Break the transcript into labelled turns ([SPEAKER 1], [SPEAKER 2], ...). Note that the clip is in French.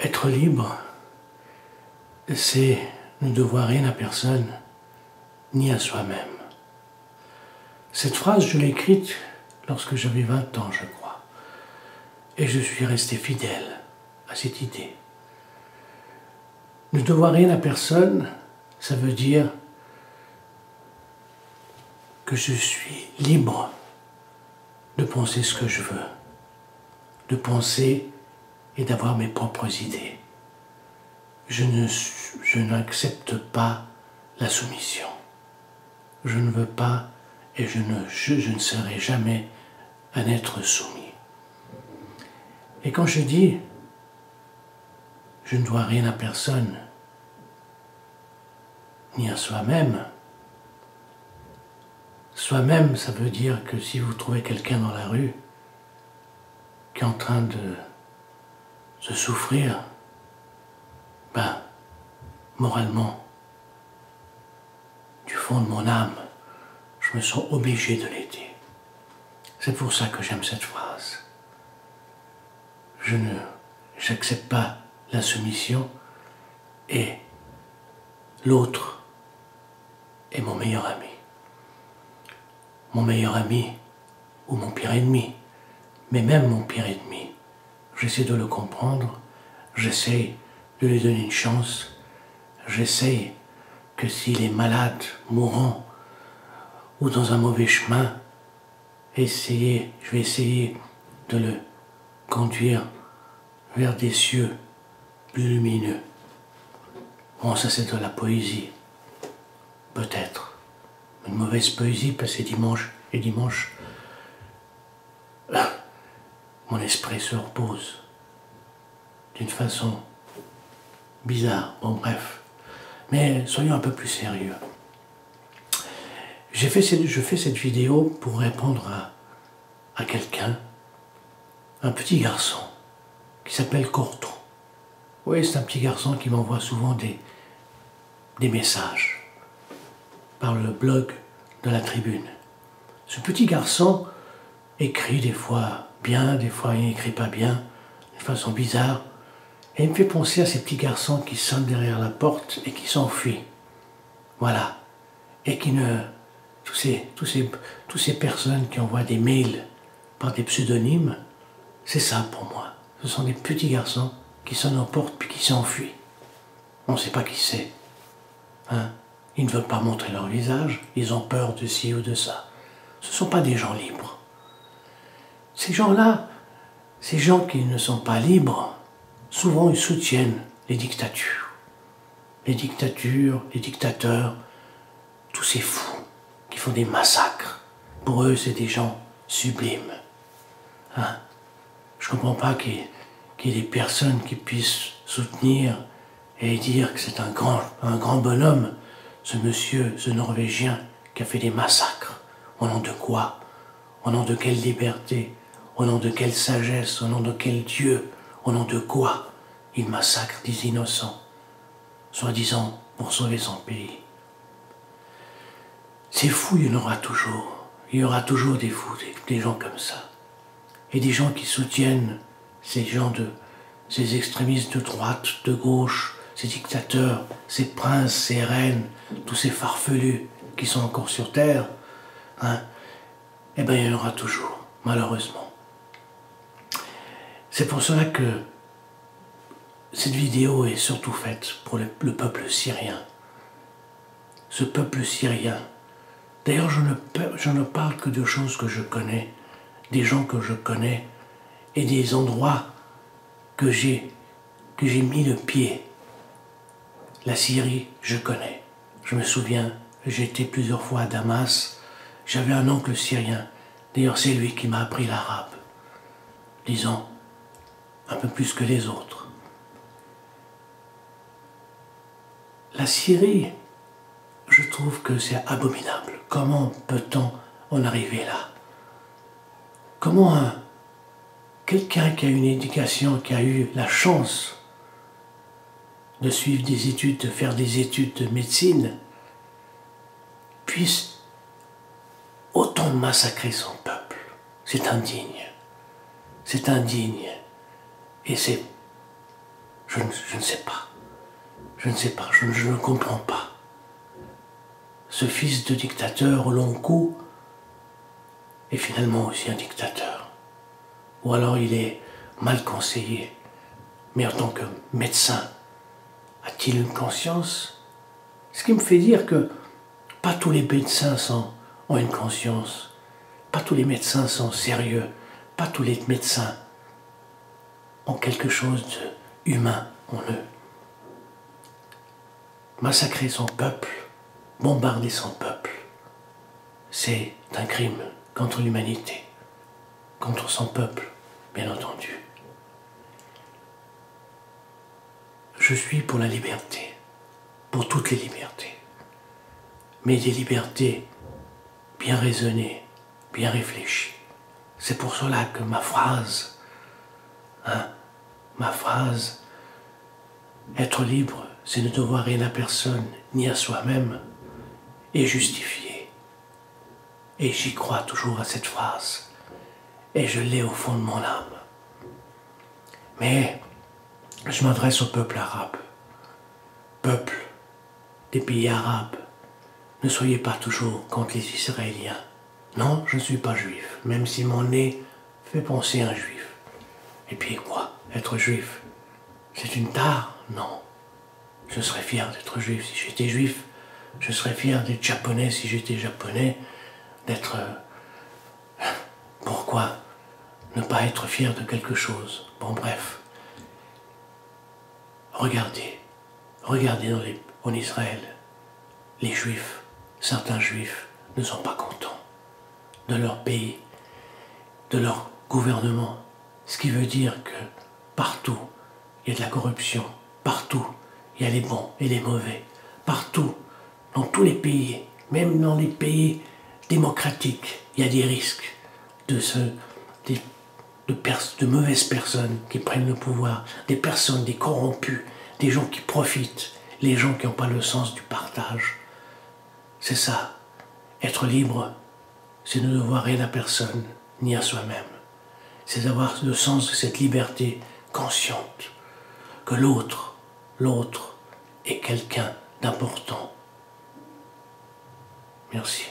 [SPEAKER 1] Être libre, c'est ne devoir rien à personne, ni à soi-même. Cette phrase, je l'ai écrite lorsque j'avais 20 ans, je crois. Et je suis resté fidèle à cette idée. Ne devoir rien à personne, ça veut dire que je suis libre de penser ce que je veux, de penser et d'avoir mes propres idées. Je n'accepte pas la soumission. Je ne veux pas et je ne serai jamais un être soumis. Et quand je dis je ne dois rien à personne, ni à soi-même, soi-même, ça veut dire que si vous trouvez quelqu'un dans la rue qui est en train de souffrir, ben, moralement, du fond de mon âme, je me sens obligé de l'aider. C'est pour ça que j'aime cette phrase. J'accepte pas la soumission et l'autre est mon meilleur ami. Mon meilleur ami ou mon pire ennemi, mais même mon pire ennemi. J'essaie de le comprendre, j'essaie de lui donner une chance, j'essaie que s'il est malade, mourant ou dans un mauvais chemin, je vais essayer de le conduire vers des cieux plus lumineux. Bon, ça c'est de la poésie, peut-être. Une mauvaise poésie parce que c'est dimanche, et dimanche, mon esprit se repose d'une façon bizarre. Bon, bref. Mais soyons un peu plus sérieux. Je fais cette vidéo pour répondre à quelqu'un, un petit garçon, qui s'appelle Corton. Oui, c'est un petit garçon qui m'envoie souvent des messages par le blog de la Tribune. Ce petit garçon écrit des fois bien, des fois il n'écrit pas bien, de façon bizarre, et il me fait penser à ces petits garçons qui sonnent derrière la porte et qui s'enfuient. Voilà. Et qui ne... Tous ces personnes qui envoient des mails par des pseudonymes, c'est ça pour moi. Ce sont des petits garçons qui sonnent aux portes puis qui s'enfuient. On ne sait pas qui c'est. Hein? Ils ne veulent pas montrer leur visage, ils ont peur de ci ou de ça. Ce ne sont pas des gens libres. Ces gens-là, ces gens qui ne sont pas libres, souvent ils soutiennent les dictatures. Les dictatures, les dictateurs, tous ces fous qui font des massacres. Pour eux, c'est des gens sublimes. Hein? Je ne comprends pas qu'il y ait des personnes qui puissent soutenir et dire que c'est un grand bonhomme, ce monsieur, ce Norvégien, qui a fait des massacres. Au nom de quoi? Au nom de quelle liberté? Au nom de quelle sagesse? Au nom de quel Dieu? Au nom de quoi il massacre des innocents, soi-disant pour sauver son pays? C'est fou, il y en aura toujours. Il y aura toujours des fous, des gens comme ça. Et des gens qui soutiennent ces extrémistes de droite, de gauche, ces dictateurs, ces princes, ces reines, tous ces farfelus qui sont encore sur Terre, hein, eh bien il y en aura toujours, malheureusement. C'est pour cela que cette vidéo est surtout faite pour le peuple syrien. Ce peuple syrien. D'ailleurs, je ne parle que de choses que je connais, des gens que je connais, et des endroits que j'ai mis le pied. La Syrie, je connais. Je me souviens, j'ai été plusieurs fois à Damas, j'avais un oncle syrien. D'ailleurs, c'est lui qui m'a appris l'arabe, disons, un peu plus que les autres. La Syrie, je trouve que c'est abominable. Comment peut-on en arriver là? Comment quelqu'un qui a une éducation, qui a eu la chance de suivre des études, de faire des études de médecine, puisse autant massacrer son peuple? C'est indigne. C'est indigne. Et je je ne sais pas. Je ne sais pas, je ne comprends pas. Ce fils de dictateur au long cou est finalement aussi un dictateur. Ou alors il est mal conseillé. Mais en tant que médecin, a-t-il une conscience? Ce qui me fait dire que pas tous les médecins ont une conscience. Pas tous les médecins sont sérieux. Pas tous les médecins ont quelque chose d'humain en eux. Massacrer son peuple, bombarder son peuple, c'est un crime contre l'humanité, contre son peuple, bien entendu. Je suis pour la liberté, pour toutes les libertés, mais des libertés bien raisonnées, bien réfléchies. C'est pour cela que ma phrase, être libre, c'est ne devoir rien à personne, ni à soi-même, est justifiée. Et j'y crois toujours à cette phrase, et je l'ai au fond de mon âme. Mais je m'adresse au peuple arabe. Peuple des pays arabes, ne soyez pas toujours contre les Israéliens. Non, je ne suis pas juif, même si mon nez fait penser à un juif. Et puis quoi, être juif, c'est une tare? Non. Je serais fier d'être juif si j'étais juif. Je serais fier d'être japonais si j'étais japonais. Pourquoi ne pas être fier de quelque chose? Bon, bref. Regardez en Israël, les juifs, certains juifs ne sont pas contents de leur pays, de leur gouvernement. Ce qui veut dire que partout, il y a de la corruption. Partout, il y a les bons et les mauvais. Partout, dans tous les pays, même dans les pays démocratiques, il y a des risques de mauvaises personnes qui prennent le pouvoir, des personnes, des corrompus, des gens qui profitent, les gens qui n'ont pas le sens du partage. C'est ça. Être libre, c'est ne devoir rien à personne, ni à soi-même. C'est d'avoir le sens de cette liberté consciente, que l'autre est quelqu'un d'important. Merci.